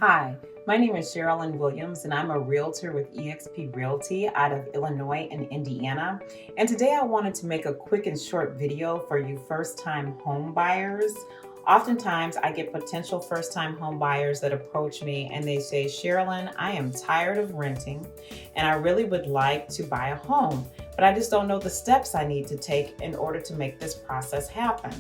Hi, my name is Cherilyn Williams and I'm a realtor with eXp Realty out of Illinois and Indiana. And today I wanted to make a quick and short video for you first-time home buyers. Oftentimes I get potential first-time home buyers that approach me and they say, Cherilyn, I am tired of renting and I really would like to buy a home, but I just don't know the steps I need to take in order to make this process happen.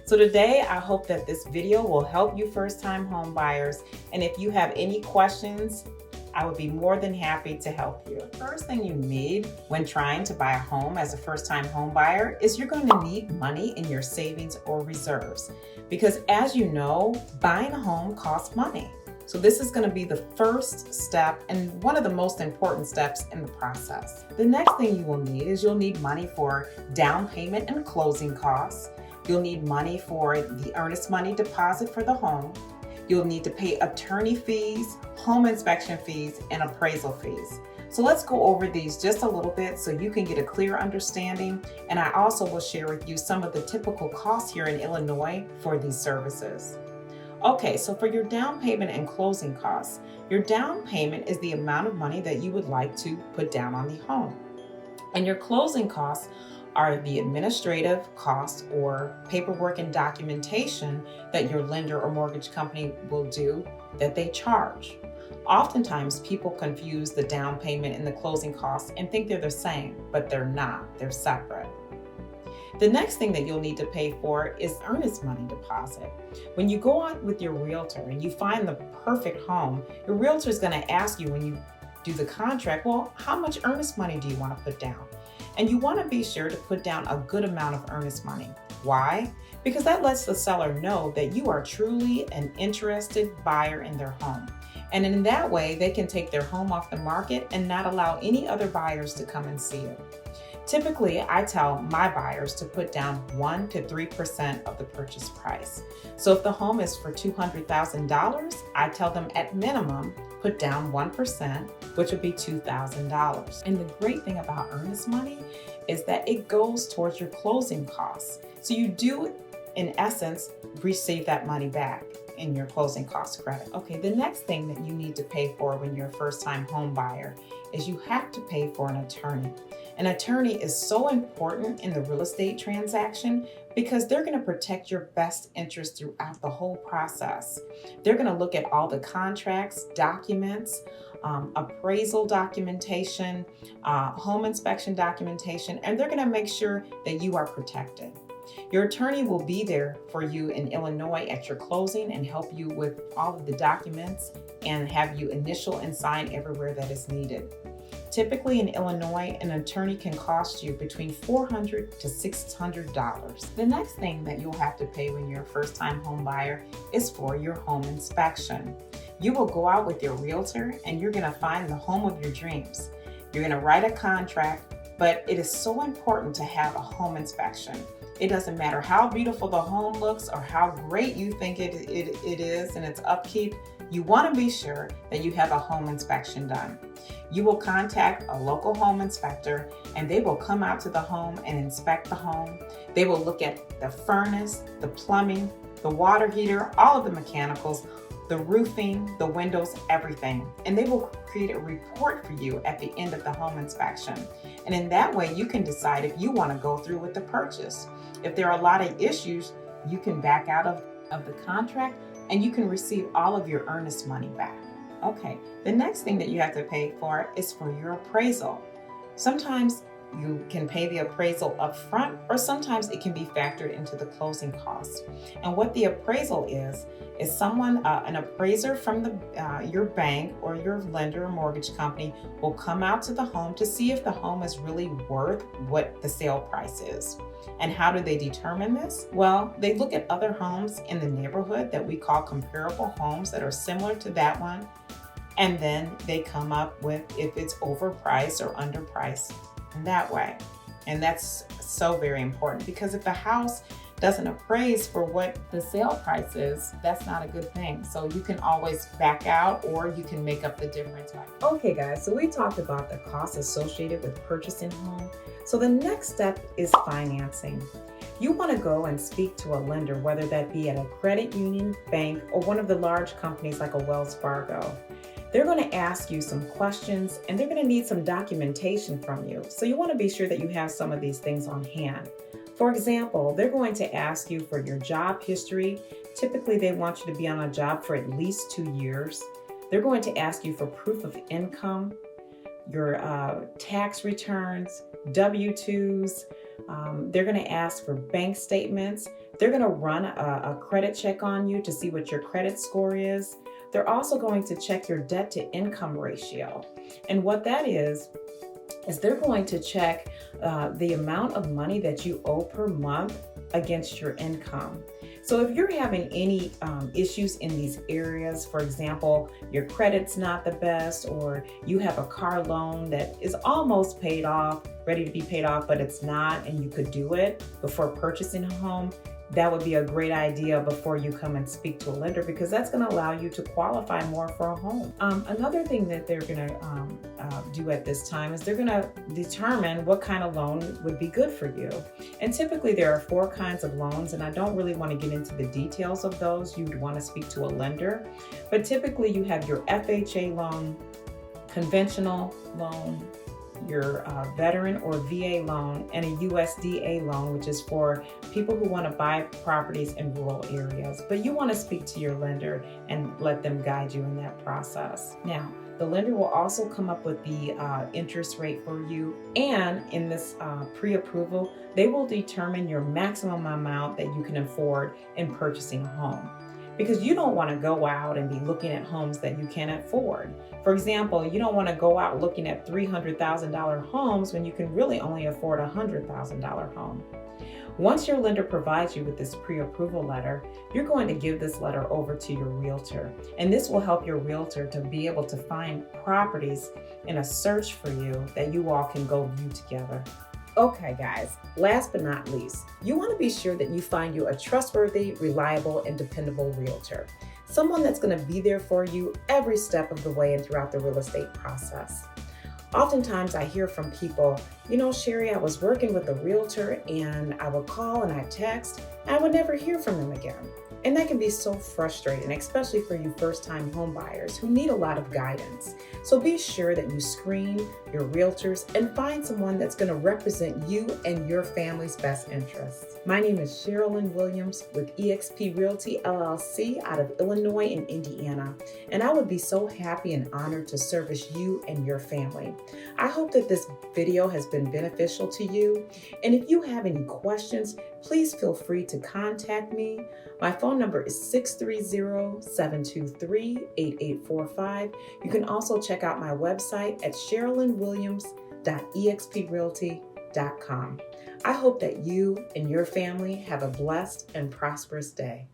So today, I hope that this video will help you first-time home buyers. And if you have any questions, I would be more than happy to help you. The first thing you need when trying to buy a home as a first-time home buyer is you're going to need money in your savings or reserves. Because as you know, buying a home costs money. So this is going to be the first step and one of the most important steps in the process. The next thing you will need is you'll need money for down payment and closing costs. You'll need money for the earnest money deposit for the home. You'll need to pay attorney fees, home inspection fees, and appraisal fees. So let's go over these just a little bit so you can get a clear understanding. And I also will share with you some of the typical costs here in Illinois for these services. Okay, so for your down payment and closing costs, your down payment is the amount of money that you would like to put down on the home. And your closing costs are the administrative costs or paperwork and documentation that your lender or mortgage company will do that they charge. Oftentimes, people confuse the down payment and the closing costs and think they're the same, but they're not. They're separate. The next thing that you'll need to pay for is earnest money deposit. When you go out with your realtor and you find the perfect home, your realtor is going to ask you when you do the contract, well, how much earnest money do you want to put down? And you want to be sure to put down a good amount of earnest money. Why? Because that lets the seller know that you are truly an interested buyer in their home. And in that way, they can take their home off the market and not allow any other buyers to come and see it. Typically, I tell my buyers to put down 1 to 3% of the purchase price. So if the home is for $200,000, I tell them at minimum, put down 1%, which would be $2,000. And the great thing about earnest money is that it goes towards your closing costs. So you do, in essence, receive that money back in your closing cost credit. Okay, the next thing that you need to pay for when you're a first-time home buyer is you have to pay for an attorney. An attorney is so important in the real estate transaction because they're going to protect your best interest throughout the whole process. They're going to look at all the contracts, documents, appraisal documentation, home inspection documentation, and they're going to make sure that you are protected. Your attorney will be there for you in Illinois at your closing and help you with all of the documents and have you initial and sign everywhere that is needed. Typically in Illinois, an attorney can cost you between $400 to $600. The next thing that you'll have to pay when you're a first-time home buyer is for your home inspection. You will go out with your realtor and you're going to find the home of your dreams. You're going to write a contract, but it is so important to have a home inspection. It doesn't matter how beautiful the home looks or how great you think it is in its upkeep. You want to be sure that you have a home inspection done. You will contact a local home inspector and they will come out to the home and inspect the home. They will look at the furnace, the plumbing, the water heater, all of the mechanicals, the roofing, the windows, everything. And they will create a report for you at the end of the home inspection. And in that way, you can decide if you want to go through with the purchase. If there are a lot of issues, you can back out of the contract and you can receive all of your earnest money back. Okay, the next thing that you have to pay for is for your appraisal. Sometimes you can pay the appraisal up front, or sometimes it can be factored into the closing costs. And what the appraisal is someone, an appraiser from your bank or your lender or mortgage company will come out to the home to see if the home is really worth what the sale price is. And how do they determine this? Well, they look at other homes in the neighborhood that we call comparable homes that are similar to that one. And then they come up with if it's overpriced or underpriced in that way. And that's so very important because if the house doesn't appraise for what the sale price is, that's not a good thing. So you can always back out or you can make up the difference. Okay guys, so we talked about the costs associated with purchasing a home. So the next step is financing. you want to go and speak to a lender, whether that be at a credit union, bank, or one of the large companies like a Wells Fargo, they're going to ask you some questions and they're going to need some documentation from you. So you want to be sure that you have some of these things on hand. For example, they're going to ask you for your job history. Typically, they want you to be on a job for at least 2 years. They're going to ask you for proof of income, your tax returns, W-2s. They're going to ask for bank statements. They're going to run a credit check on you to see what your credit score is. They're also going to check your debt to income ratio. And what that is they're going to check the amount of money that you owe per month against your income. So if you're having any issues in these areas, for example, your credit's not the best, or you have a car loan that is almost paid off, ready to be paid off, but it's not, and you could do it before purchasing a home, that would be a great idea before you come and speak to a lender, because that's going to allow you to qualify more for a home. Another thing that they're going to do at this time is they're going to determine what kind of loan would be good for you. And typically there are 4 kinds of loans, and I don't really want to get into the details of those. You would want to speak to a lender. But typically you have your FHA loan, conventional loan, your veteran or VA loan, and a USDA loan, which is for people who want to buy properties in rural areas. But you want to speak to your lender and let them guide you in that process. Now, the lender will also come up with the interest rate for you, and in this pre-approval, they will determine your maximum amount that you can afford in purchasing a home. Because you don't want to go out and be looking at homes that you can't afford. For example, you don't want to go out looking at $300,000 homes when you can really only afford a $100,000 home. Once your lender provides you with this pre-approval letter, you're going to give this letter over to your realtor. And this will help your realtor to be able to find properties in a search for you that you all can go view together. Okay guys, last but not least, you want to be sure that you find you a trustworthy, reliable, and dependable realtor. Someone that's going to be there for you every step of the way and throughout the real estate process. Oftentimes I hear from people, you know, Sherry, I was working with a realtor and I would call and I text and I would never hear from them again. And that can be so frustrating, especially for you first-time home buyers who need a lot of guidance. So be sure that you screen your realtors and find someone that's going to represent you and your family's best interests. My name is Cherilyn Williams with eXp Realty LLC out of Illinois and Indiana, and I would be so happy and honored to service you and your family. I hope that this video has been beneficial to you, and if you have any questions, please feel free to contact me. My phone number is 630-723-8845. You can also check out my website at sherilynwilliams.exprealty.com. I hope that you and your family have a blessed and prosperous day.